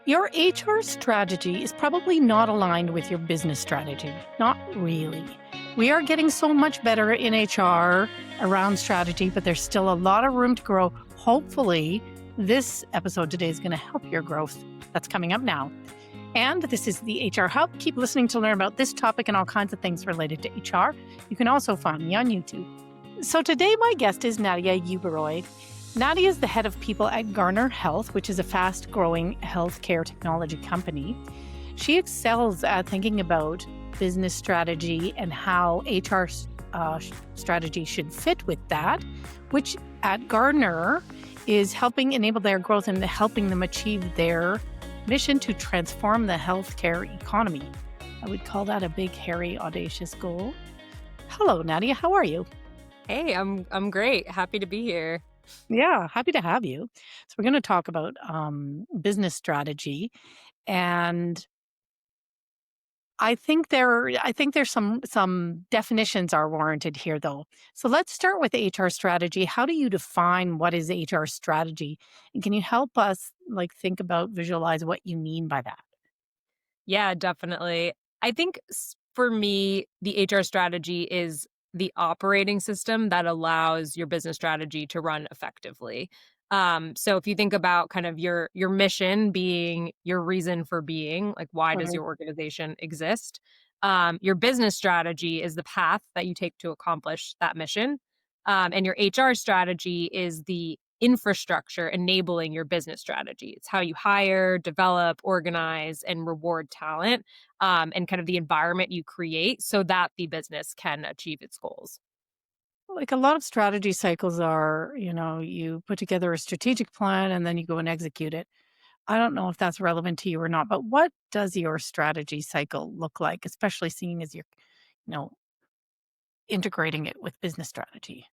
Your HR strategy is probably not aligned with your business strategy. Not really. We are getting so much better in HR around strategy, but there's still a lot of room to grow. Hopefully, this episode today is going to help your growth. That's coming up now. And this is the HR Hub. Keep listening to learn about this topic and all kinds of things related to HR. You can also find me on YouTube. So today, my guest is Nadia Uberoi. Nadia is the head of people at Garner Health, which is a fast-growing healthcare technology company. She excels at thinking about business strategy and how HR strategy should fit with that, which at Garner is helping enable their growth and helping them achieve their mission to transform the healthcare economy. I would call that a big, hairy, audacious goal. Hello, Nadia. How are you? Hey, I'm great. Happy to be here. Yeah, happy to have you. So we're going to talk about business strategy, and I think there's some definitions are warranted here, though. So let's start with HR strategy. How do you define what is HR strategy, and can you help us think about, visualize what you mean by that? Yeah, definitely. I think for me, the HR strategy is the operating system that allows your business strategy to run effectively. So if you think about kind of your mission being your reason for being, like why does Mhm. your organization exist? Your business strategy is the path that you take to accomplish that mission. And your HR strategy is the infrastructure enabling your business strategy. It's how you hire, develop, organize, and reward talent, and kind of the environment you create so that the business can achieve its goals. Like a lot of strategy cycles are, you put together a strategic plan and then you go and execute it. I don't know if that's relevant to you or not, but what does your strategy cycle look like, especially seeing as you're, you know, integrating it with business strategy?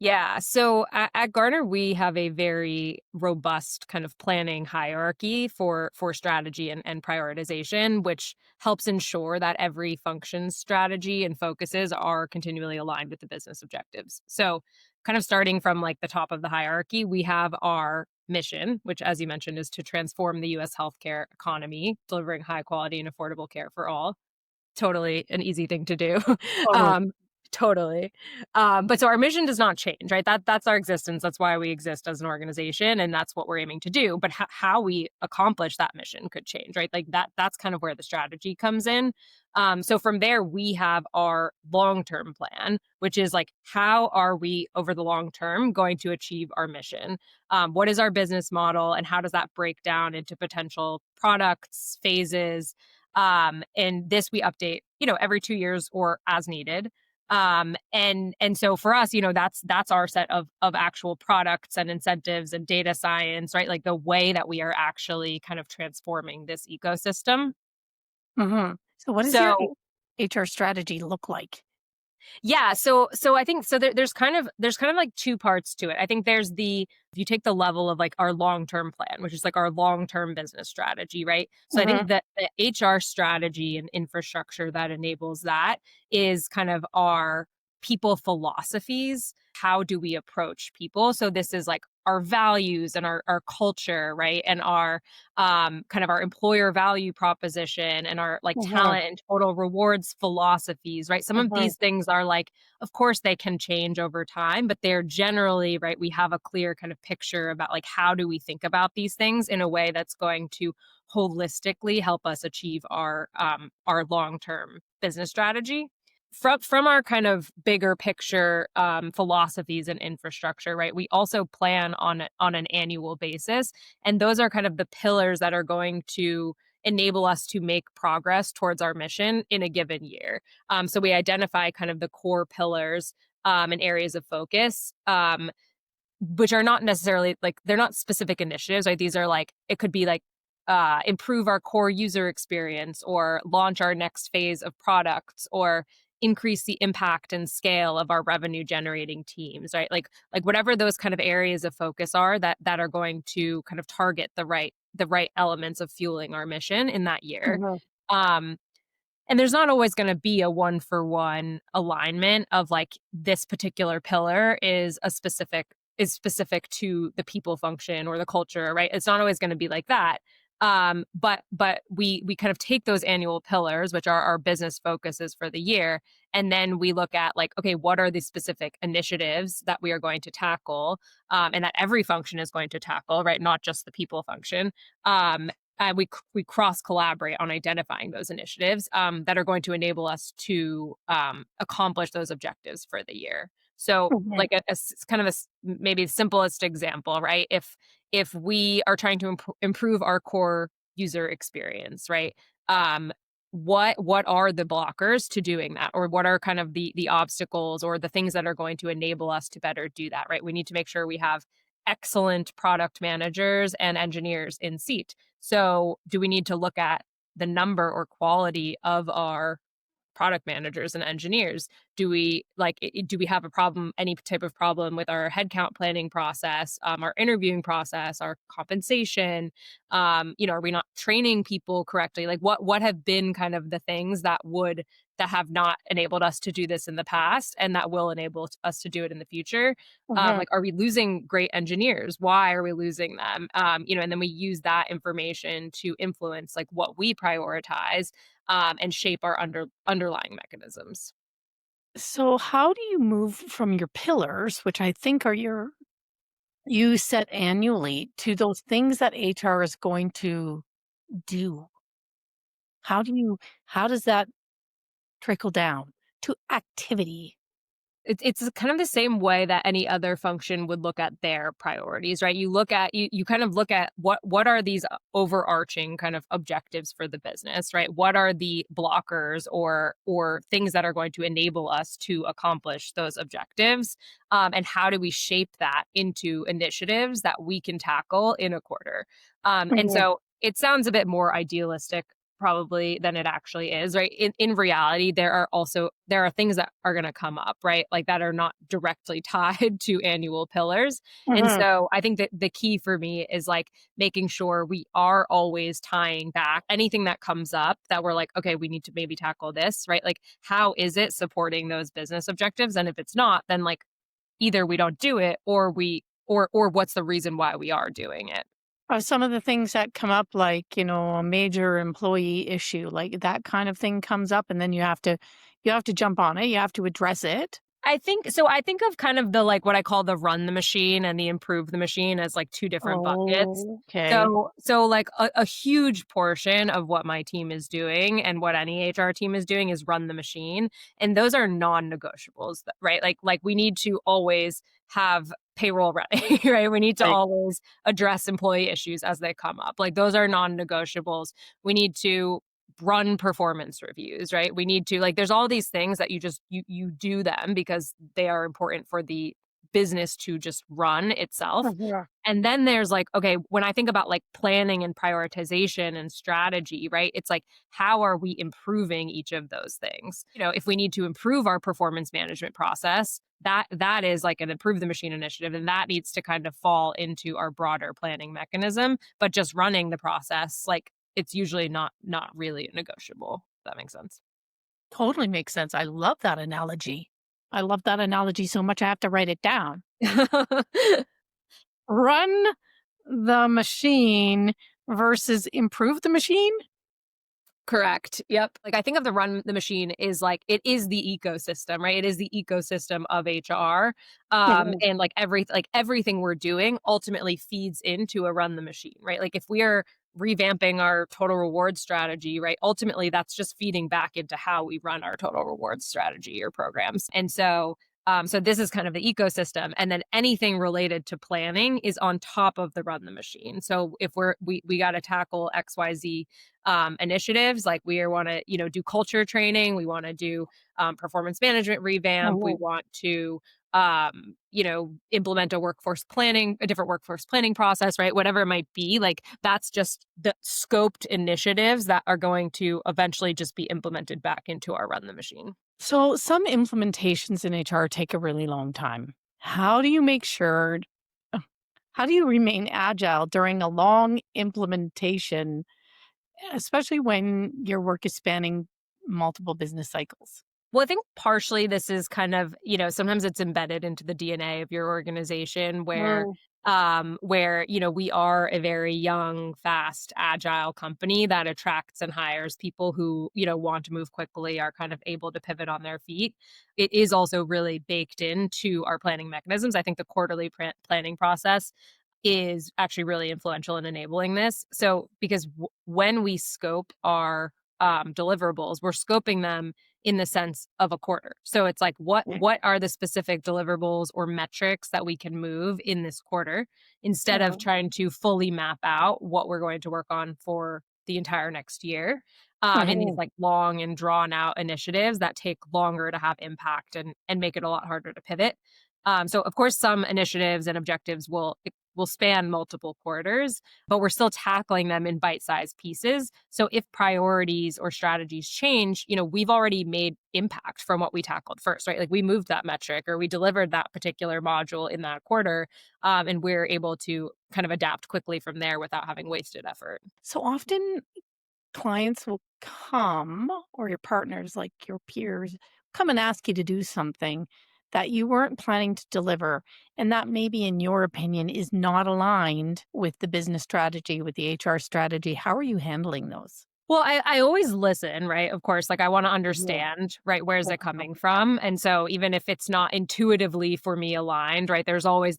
Yeah. So at Garner, we have a very robust kind of planning hierarchy for strategy and prioritization, which helps ensure that every function's strategy and focuses are continually aligned with the business objectives. So kind of starting from like the top of the hierarchy, we have our mission, which as you mentioned is to transform the US healthcare economy, delivering high quality and affordable care for all. Totally an easy thing to do. Totally. Um, totally. But so our mission does not change, right? That's our existence. That's why we exist as an organization, and that's what we're aiming to do. But how we accomplish that mission could change, right? Like that's kind of where the strategy comes in. So from there, we have our long-term plan, which is like, how are we over the long term going to achieve our mission? What is our business model, and how does that break down into potential products, phases? And this we update, every 2 years or as needed. And so for us, that's our set of actual products and incentives and data science, right? Like the way that we are actually kind of transforming this ecosystem. So what does your So HR strategy look like? yeah, so I think so there's kind of like two parts to it. I think there's the if you take the level of like our long-term plan, which is like our long-term business strategy, right? So I Hmm. think that the HR strategy and infrastructure that enables that is kind of our people philosophies. How do we approach people? So this is like our values and our culture, right? And our kind of our employer value proposition and our like Hmm. talent and total rewards philosophies, right? Some of Hmm. these things are like, of course, they can change over time, but they're generally, right? We have a clear kind of picture about like how do we think about these things in a way that's going to holistically help us achieve our long term business strategy from our kind of bigger picture philosophies and infrastructure, right? We also plan on an annual basis, and those are kind of the pillars that are going to enable us to make progress towards our mission in a given year. So we identify kind of the core pillars and areas of focus. Which are not necessarily like they're not specific initiatives, right? These are like it could be like improve our core user experience or launch our next phase of products or increase the impact and scale of our revenue generating teams, right? Like whatever those kind of areas of focus are that are going to kind of target the right elements of fueling our mission in that year. Hmm. Um, and there's not always going to be a one for one alignment of like this particular pillar is specific to the people function or the culture, right? It's not always going to be like that. But we kind of take those annual pillars, which are our business focuses for the year, and then we look at like, okay, what are the specific initiatives that we are going to tackle, and that every function is going to tackle, right? Not just the people function. And we cross collaborate on identifying those initiatives that are going to enable us to accomplish those objectives for the year. So, Mhm. like kind of maybe the simplest example, right? If we are trying to improve our core user experience, right? Um, what are the blockers to doing that, or what are kind of the obstacles or the things that are going to enable us to better do that, right? We need to make sure we have excellent product managers and engineers in seat. So, do we need to look at the number or quality of our product managers and engineers? Do we have a problem, any type of problem with our headcount planning process, our interviewing process, our compensation? Are we not training people correctly? Like what have been kind of the things that have not enabled us to do this in the past and that will enable us to do it in the future? Mhm. Like, are we losing great engineers? Why are we losing them? And then we use that information to influence like what we prioritize, and shape our underlying mechanisms. So, how do you move from your pillars, which I think are you set annually, to those things that HR is going to do? How do you how does that trickle down to activity? It's kind of the same way that any other function would look at their priorities, right? You kind of look at what are these overarching kind of objectives for the business, right? What are the blockers or things that are going to enable us to accomplish those objectives? And how do we shape that into initiatives that we can tackle in a quarter? And Mhm. so it sounds a bit more idealistic probably than it actually is, right? In reality, there are things that are going to come up, right? Like that are not directly tied to annual pillars. And Mhm. so I think that the key for me is like making sure we are always tying back anything that comes up that we're like, okay, we need to maybe tackle this, right? Like how is it supporting those business objectives? And if it's not, then like either we don't do it or or what's the reason why we are doing it. Are some of the things that come up like, a major employee issue, like that kind of thing comes up and then you have to jump on it, you have to address it? I think of kind of the like what I call the run the machine and the improve the machine as like two different buckets. Oh, okay. So like a huge portion of what my team is doing and what any HR team is doing is run the machine. And those are non-negotiables, right? Like we need to always have payroll ready, right? We need to Right. always address employee issues as they come up. Like those are non-negotiables. We need to run performance reviews, right? We need to like there's all these things that you do them because they are important for the business to just run itself. Mhm. And then there's like, okay, when I think about like planning and prioritization and strategy, right? It's like, how are we improving each of those things? If we need to improve our performance management process, that is like an improve the machine initiative. And that needs to kind of fall into our broader planning mechanism. But just running the process, like it's usually not really negotiable. If that makes sense. Totally makes sense. I love that analogy. I love that analogy so much I have to write it down. Run the machine versus improve the machine? Correct. Yep. Like I think of the run the machine is like it is the ecosystem, right? It is the ecosystem of HR. Mhm. And like everything we're doing ultimately feeds into a run the machine, right? Like if we are revamping our total reward strategy, right? Ultimately that's just feeding back into how we run our total reward strategy or programs. And so this is kind of the ecosystem, and then anything related to planning is on top of the run the machine. So if we got to tackle XYZ initiatives. Like we want to, do culture training. We want to do performance management revamp. We Mhm. want to, implement a different workforce planning process, right? Whatever it might be. Like that's just the scoped initiatives that are going to eventually just be implemented back into our run the machine. So some implementations in HR take a really long time. How do you make sure uh, how do you remain agile during a long implementation, especially when your work is spanning multiple business cycles? Well, I think partially this is kind of, sometimes it's embedded into the DNA of your organization where Mm. where, we are a very young, fast, agile company that attracts and hires people who, want to move quickly, are kind of able to pivot on their feet. It is also really baked into our planning mechanisms. I think the quarterly planning process is actually really influential in enabling this. So, because when we scope our deliverables, we're scoping them in the sense of a quarter. So it's like, what are the specific deliverables or metrics that we can move in this quarter, instead of Mhm. trying to fully map out what we're going to work on for the entire next year, in these Oh, like long and drawn out initiatives that take longer to have impact and make it a lot harder to pivot. So of course, some initiatives and objectives will span multiple quarters, but we're still tackling them in bite-sized pieces. So if priorities or strategies change, we've already made impact from what we tackled first, right? Like we moved that metric or we delivered that particular module in that quarter, and we're able to kind of adapt quickly from there without having wasted effort. so often clients will come, or your partners, like your peers, come and ask you to do something that you weren't planning to deliver. And that maybe, in your opinion, is not aligned with the business strategy, with the HR strategy. How are you handling those? Well, I always listen, right? Of course, like I want to Yeah. understand, right? Where's it coming from? And so even if it's not intuitively for me aligned, right? There's always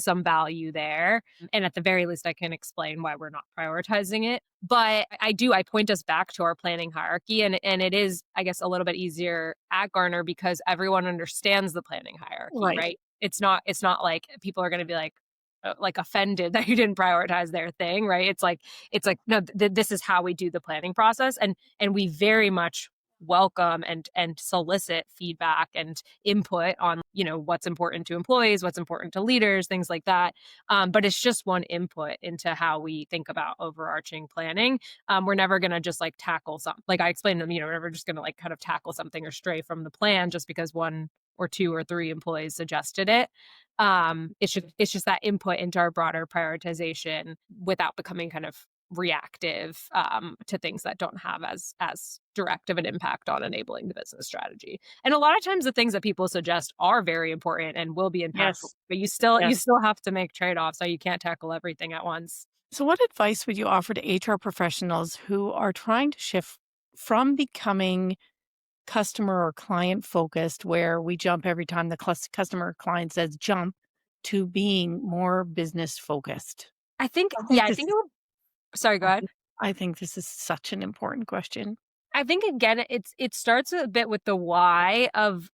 some value there. And at the very least, I can explain why we're not prioritizing it. But I point us back to our planning hierarchy. And it is, I guess, a little bit easier at Garner because everyone understands the planning hierarchy, Right. right? It's not like people are going to be like offended that you didn't prioritize their thing, right? It's like no, this is how we do the planning process, and we very much welcome and solicit feedback and input on what's important to employees, what's important to leaders, things like that. But it's just one input into how we think about overarching planning. We're never going to just like tackle something, like I explained to them, we're never just going to like kind of tackle something or stray from the plan just because one or two or three employees suggested it. It's just that input into our broader prioritization without becoming kind of reactive, to things that don't have as direct of an impact on enabling the business strategy. And a lot of times the things that people suggest are very important and will be impactful, Yes. but you Yes. still have to make trade-offs, so you can't tackle everything at once. So, what advice would you offer to HR professionals who are trying to shift from becoming customer or client focused, where we jump every time the customer or client says jump, to being more business focused? I think, I yeah, think I this think is it would. Sorry, go I ahead. think I think this is such an important question. I think again, it starts a bit with the why of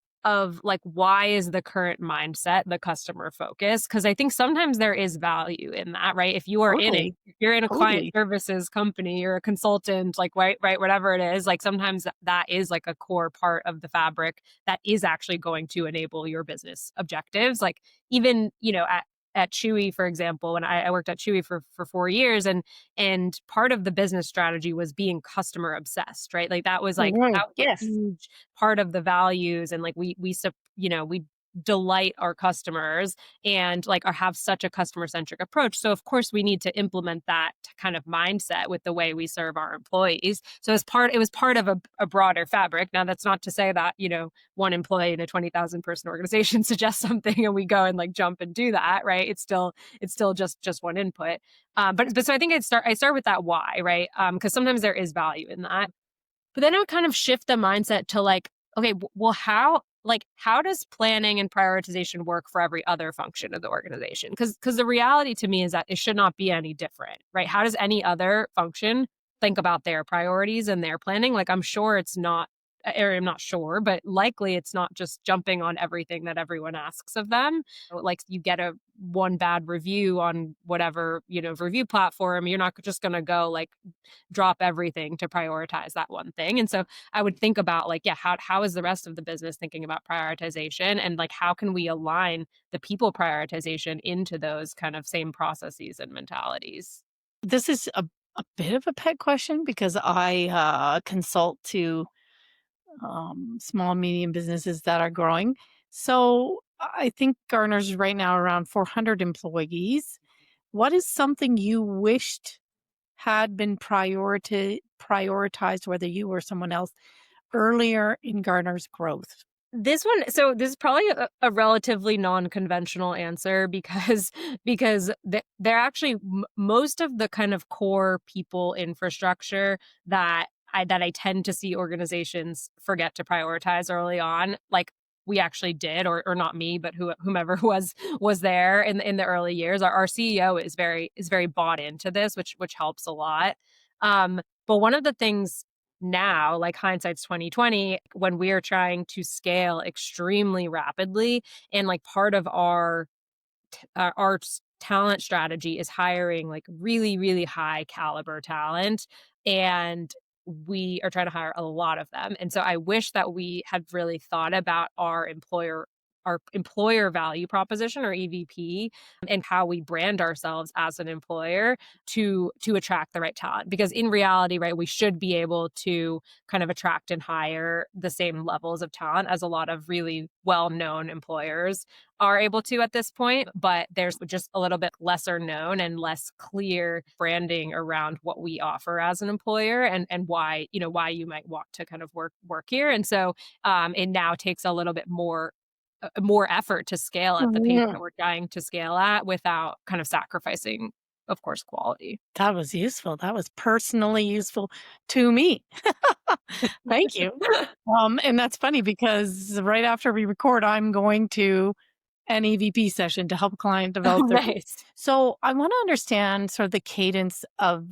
like, why is the current mindset the customer focus? Because I think sometimes there is value in that, right? Totally. If you're in a client Totally. services company, you're a consultant, like right, whatever it is, like sometimes that is like a core part of the fabric that is actually going to enable your business objectives. Like even, at Chewy, for example, when I worked at Chewy for 4 years, and part of the business strategy was being customer obsessed, right? Like Mhm. that was a Yes. huge part of the values, and like we delight our customers and like have such a customer centric approach. So of course we need to implement that kind of mindset with the way we serve our employees. So it was part of a broader fabric. Now that's not to say that one employee in a 20,000 person organization suggests something and we go and like jump and do that, right? It's still just one input. But so I think I start with that why, right? Because sometimes there is value in that. But then I would kind of shift the mindset to like, okay, well, how does planning and prioritization work for every other function of the organization? Because the reality to me is that it should not be any different, right? How does any other function think about their priorities and their planning? Like I'm sure it's not, or I'm not sure, but likely it's not just jumping on everything that everyone asks of them. Like you get a one bad review on whatever, review platform, you're not just going to go like drop everything to prioritize that one thing. And so I would think about like, yeah, how is the rest of the business thinking about prioritization, and like how can we align the people prioritization into those kind of same processes and mentalities? This is a bit of a pet question because I consult to small, medium businesses that are growing. So I think Garner's right now around 400 employees. What is something you wished had been prioritized, whether you or someone else, earlier in Garner's growth? This is probably a relatively non-conventional answer because they're actually most of the kind of core people infrastructure that I tend to see organizations forget to prioritize early on. Like we actually did, or not me, but whomever was there in the early years. Our CEO is very bought into this, which helps a lot. But one of the things now, like hindsight's 2020, when we are trying to scale extremely rapidly, and like part of our talent strategy is hiring like really, really high caliber talent. And we are trying to hire a lot of them. And so I wish that we had really thought about our employer value proposition, or EVP, and how we brand ourselves as an employer to attract the right talent. Because in reality, right, we should be able to kind of attract and hire the same levels of talent as a lot of really well-known employers are able to at this point, but there's just a little bit lesser known and less clear branding around what we offer as an employer, and why you might want to kind of work here. And so it now takes a little bit more effort to scale at the pace that Mhm. we're trying to scale at without kind of sacrificing, of course, quality. That was useful. That was personally useful to me. Thank you. And that's funny because right after we record, I'm going to an EVP session to help a client Oh, develop their. nice. So I want to understand sort of the cadence of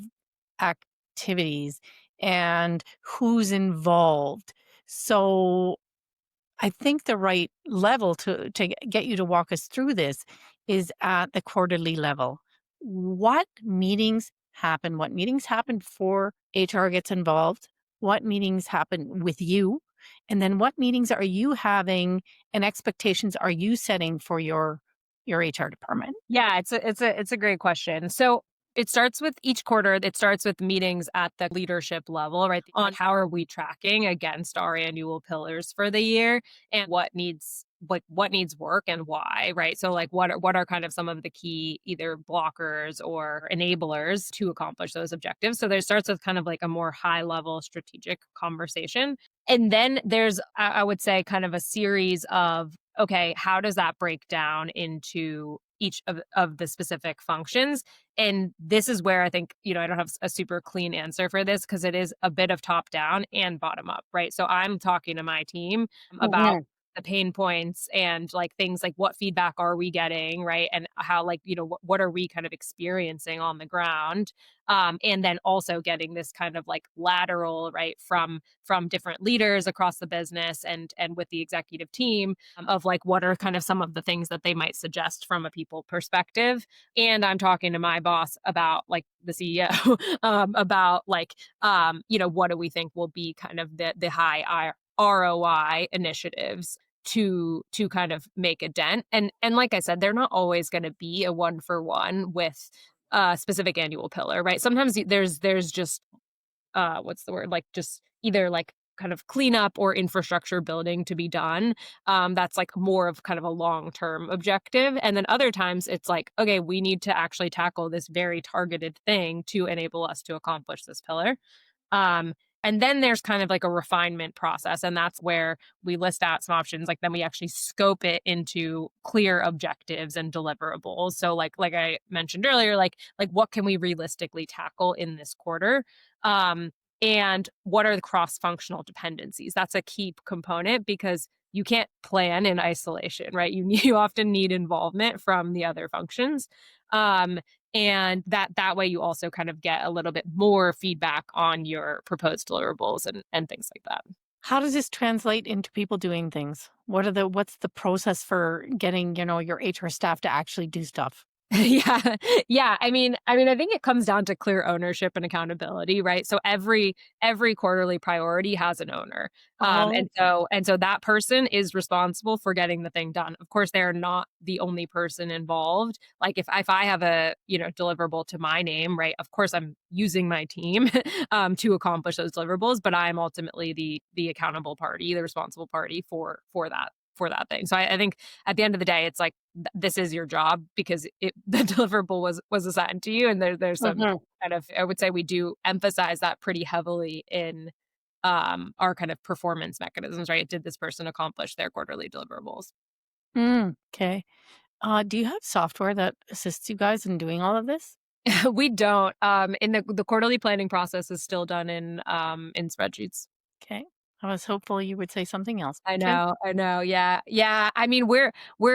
activities and who's involved. So I think the right level to get you to walk us through this is at the quarterly level. What meetings happen? What meetings happen before HR gets involved? What meetings happen with you? And then what meetings are you having and expectations are you setting for your HR department? Yeah, it's a great question. So it starts with each quarter. It starts with meetings at the leadership level, right? On how are we tracking against our annual pillars for the year, and what needs work and why, right? So like what are kind of some of the key either blockers or enablers to accomplish those objectives. So there starts with kind of like a more high level strategic conversation. And then there's I would say kind of a series of, okay, how does that break down into each of the specific functions? And this is where I think, I don't have a super clean answer for this because it is a bit of top down and bottom up, right? So I'm talking to my team about Mhm. the pain points and like things like what feedback are we getting, right? And how, like, what are we kind of experiencing on the ground? And then also getting this kind of like lateral, right, from different leaders across the business and with the executive team, of like what are kind of some of the things that they might suggest from a people perspective. And I'm talking to my boss about, like, the CEO, about like, what do we think will be kind of the high ROI initiatives to kind of make a dent. And like I said, they're not always going to be a one for one with a specific annual pillar, right? Sometimes there's just what's the word? Like just either like kind of cleanup or infrastructure building to be done. That's like more of kind of a long-term objective. And then other times it's like, okay, we need to actually tackle this very targeted thing to enable us to accomplish this pillar. Um, and then there's kind of like a refinement process, and that's where we list out some options. Like then we actually scope it into clear objectives and deliverables. So like I mentioned earlier, like what can we realistically tackle in this quarter? Um, and what are the cross-functional dependencies? That's a key component because you can't plan in isolation, right? You often need involvement from the other functions. Um, and that way you also kind of get a little bit more feedback on your proposed deliverables and things like that. How does this translate into people doing things? What's the process for getting, your HR staff to actually do stuff? Yeah. Yeah, I think it comes down to clear ownership and accountability, right? So every quarterly priority has an owner. Oh, And so that person is responsible for getting the thing done. Of course, they're not the only person involved. Like if I have a, deliverable to my name, right? Of course I'm using my team to accomplish those deliverables, but I'm ultimately the accountable party, the responsible party for that thing. So I think at the end of the day, it's like this is your job because the deliverable was assigned to you, and there's some mhm. kind of, I would say we do emphasize that pretty heavily our kind of performance mechanisms, right? Did this person accomplish their quarterly deliverables? Okay. Do you have software that assists you guys in doing all of this? We don't. In the quarterly planning process is still done in spreadsheets. Okay. I was hopeful you would say something else. I Okay. know, I know. Yeah, yeah. I mean, we're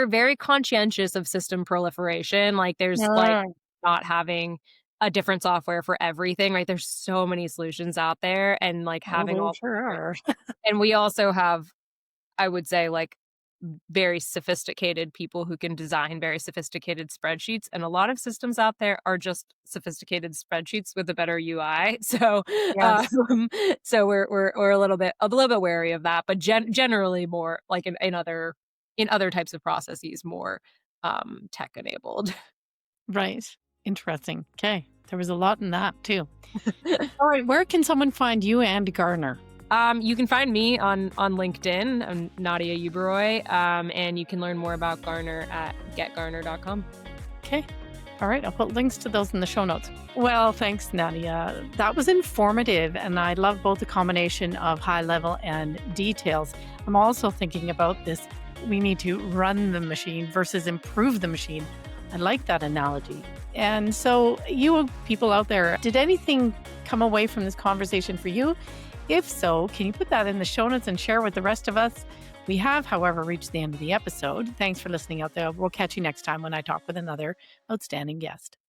very conscientious of system proliferation. Like, there's like Ah, not having a different software for everything, right? There's so many solutions out there, and like oh, having there all sure the different. are. And we also have, I would say, like, very sophisticated people who can design very sophisticated spreadsheets, and a lot of systems out there are just sophisticated spreadsheets with a better UI. So, Yes. so we're a little bit wary of that, but generally more like in other types of processes, more tech enabled. Right. Interesting. Okay. There was a lot in that too. All right. Where can someone find you and Garner? You can find me on LinkedIn. I'm Nadia Uberoi, and you can learn more about Garner at getgarner.com. Okay. All right. I'll put links to those in the show notes. Well, thanks, Nadia. That was informative. And I love both the combination of high level and details. I'm also thinking about this. We need to run the machine versus improve the machine. I like that analogy. And so, you people out there, did anything come away from this conversation for you? If so, can you put that in the show notes and share with the rest of us? We have, however, reached the end of the episode. Thanks for listening out there. We'll catch you next time when I talk with another outstanding guest.